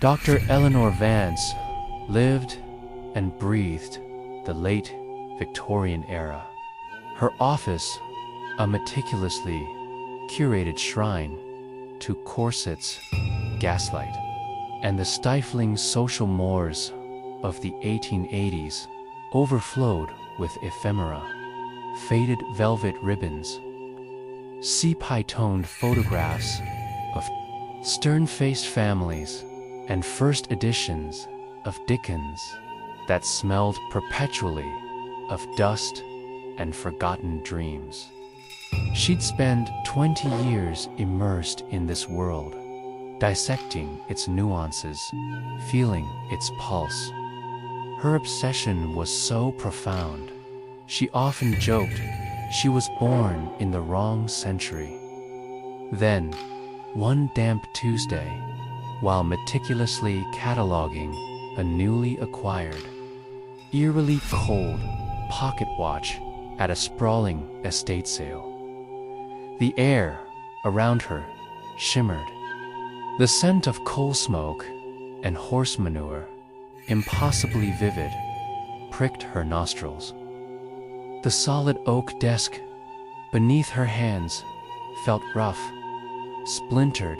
Dr. Eleanor Vance lived and breathed the late Victorian era. Her office, a meticulously curated shrine to corsets, gaslight, and the stifling social mores of the 1880s, overflowed with ephemera, faded velvet ribbons, sepia-toned photographs of stern-faced families, and first editions of Dickens that smelled perpetually of dust and forgotten dreams. She'd spent 20 years immersed in this world, dissecting its nuances, feeling its pulse. Her obsession was so profound, she often joked she was born in the wrong century. Then, one damp Tuesday, while meticulously cataloging a newly acquired, eerily cold pocket watch at a sprawling estate sale, the air around her shimmered. The scent of coal smoke and horse manure, impossibly vivid, pricked her nostrils. The solid oak desk beneath her hands felt rough, splintered,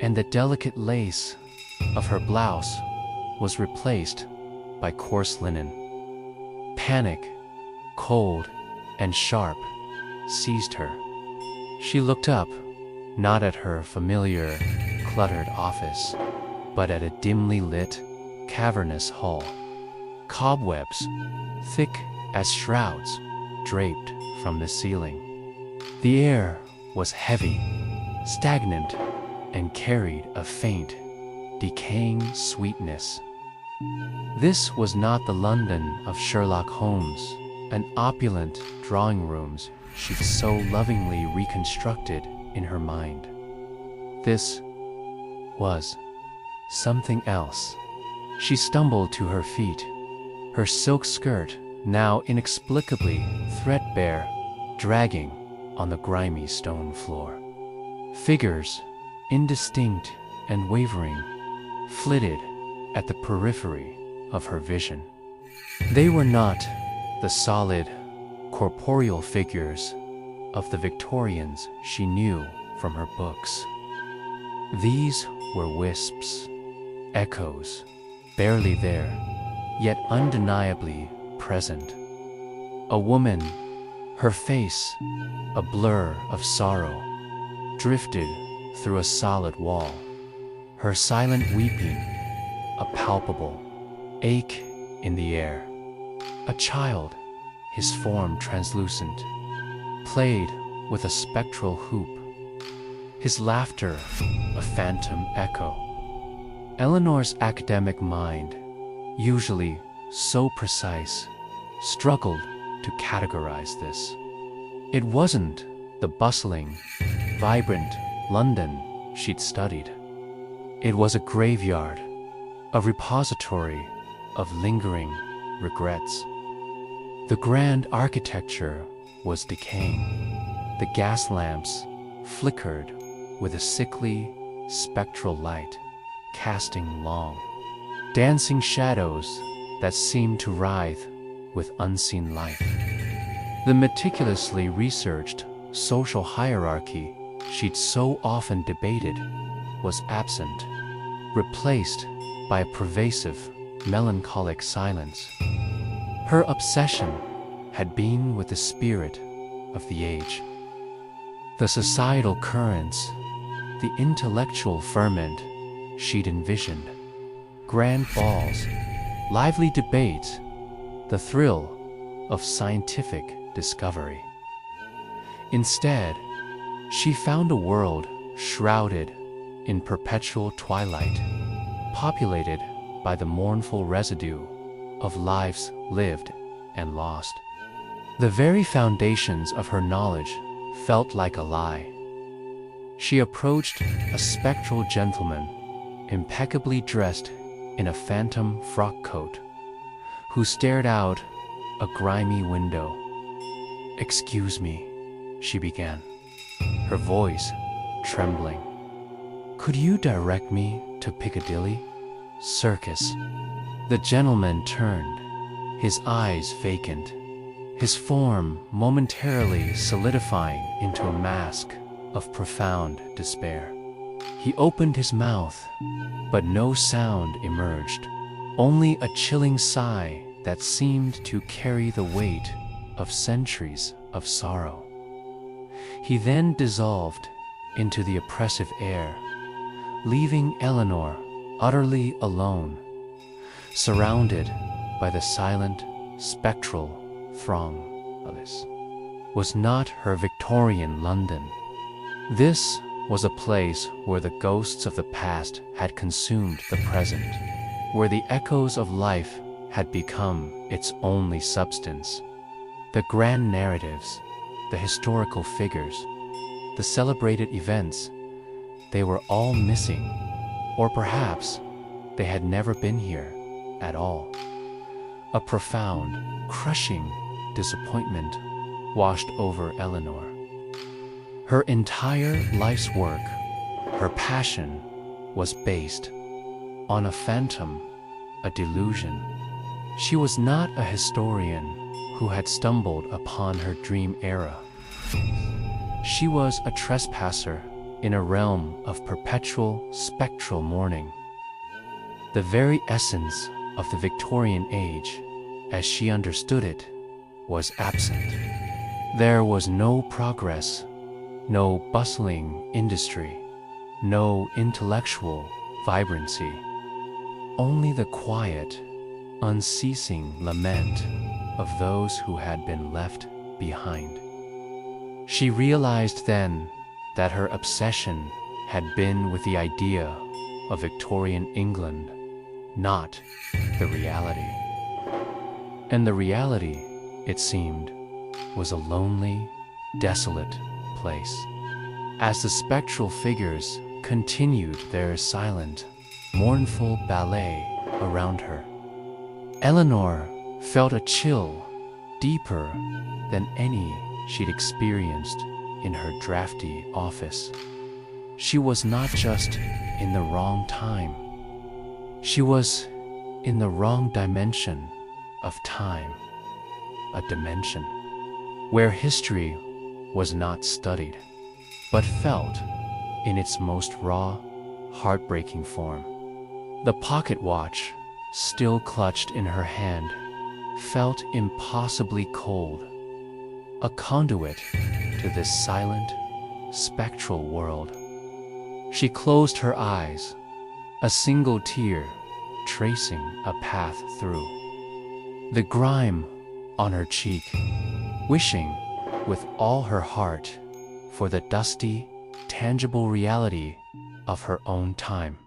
and the delicate lace of her blouse was replaced by coarse linen. Panic, cold and sharp, seized her. She looked up, not at her familiar, cluttered office, but at a dimly lit, cavernous hall. Cobwebs, thick as shrouds, draped from the ceiling. The air was heavy, stagnant, and carried a faint, decaying sweetness. This was not the London of Sherlock Holmes and opulent drawing rooms she'd so lovingly reconstructed in her mind. This was something else. She stumbled to her feet, her silk skirt now inexplicably threadbare, dragging on the grimy stone floor. Figures, indistinct and wavering, flitted at the periphery of her vision. They were not the solid, corporeal figures of the Victorians she knew from her books. These were wisps, echoes, barely there, yet undeniably present. A woman, her face a blur of sorrow, drifted through a solid wall, her silent weeping a palpable ache in the air. A child, his form translucent, played with a spectral hoop, his laughter a phantom echo. Eleanor's academic mind, usually so precise, struggled to categorize this. It wasn't the bustling, vibrant London she'd studied. It was a graveyard, a repository of lingering regrets. The grand architecture was decaying. The gas lamps flickered with a sickly, spectral light, casting long, dancing shadows that seemed to writhe with unseen life. The meticulously researched social hierarchy she'd so often debated was absent, replaced by a pervasive, melancholic silence. Her obsession had been with the spirit of the age. The societal currents, the intellectual ferment she'd envisioned, grand balls, lively debates, the thrill of scientific discovery. Instead, she found a world shrouded in perpetual twilight, populated by the mournful residue of lives lived and lost. The very foundations of her knowledge felt like a lie. She approached a spectral gentleman, impeccably dressed in a phantom frock coat, who stared out a grimy window. "Excuse me," she began, her voice trembling. "Could you direct me to Piccadilly Circus. The gentleman turned, his eyes vacant, his form momentarily solidifying into a mask of profound despair. He opened his mouth, but no sound emerged, only a chilling sigh that seemed to carry the weight of centuries of sorrow. He then dissolved into the oppressive air, leaving Eleanor utterly alone, surrounded by the silent, spectral throng. This was not her Victorian London. This was a place where the ghosts of the past had consumed the present, where the echoes of life had become its only substance. The grand narratives, the historical figures, the celebrated events, they were all missing, or perhaps they had never been here at all. A profound, crushing disappointment washed over Eleanor. Her entire life's work, her passion, was based on a phantom, a delusion. She was not a historian who had stumbled upon her dream era. She was a trespasser in a realm of perpetual spectral mourning. The very essence of the Victorian age, as she understood it, was absent. There was no progress, no bustling industry, no intellectual vibrancy, only the quiet, unceasing lament of those who had been left behind. She realized then that her obsession had been with the idea of Victorian England, not the reality. And the reality, it seemed, was a lonely, desolate place. As the spectral figures continued their silent, mournful ballet around her, Eleanor felt a chill deeper than any she'd experienced in her drafty office. She was not just in the wrong time. She was in the wrong dimension of time, a dimension where history was not studied, but felt in its most raw, heartbreaking form. The pocket watch, still clutched in her hand, felt impossibly cold, a conduit to this silent, spectral world. She closed her eyes, a single tear tracing a path through the grime on her cheek, wishing with all her heart for the dusty, tangible reality of her own time.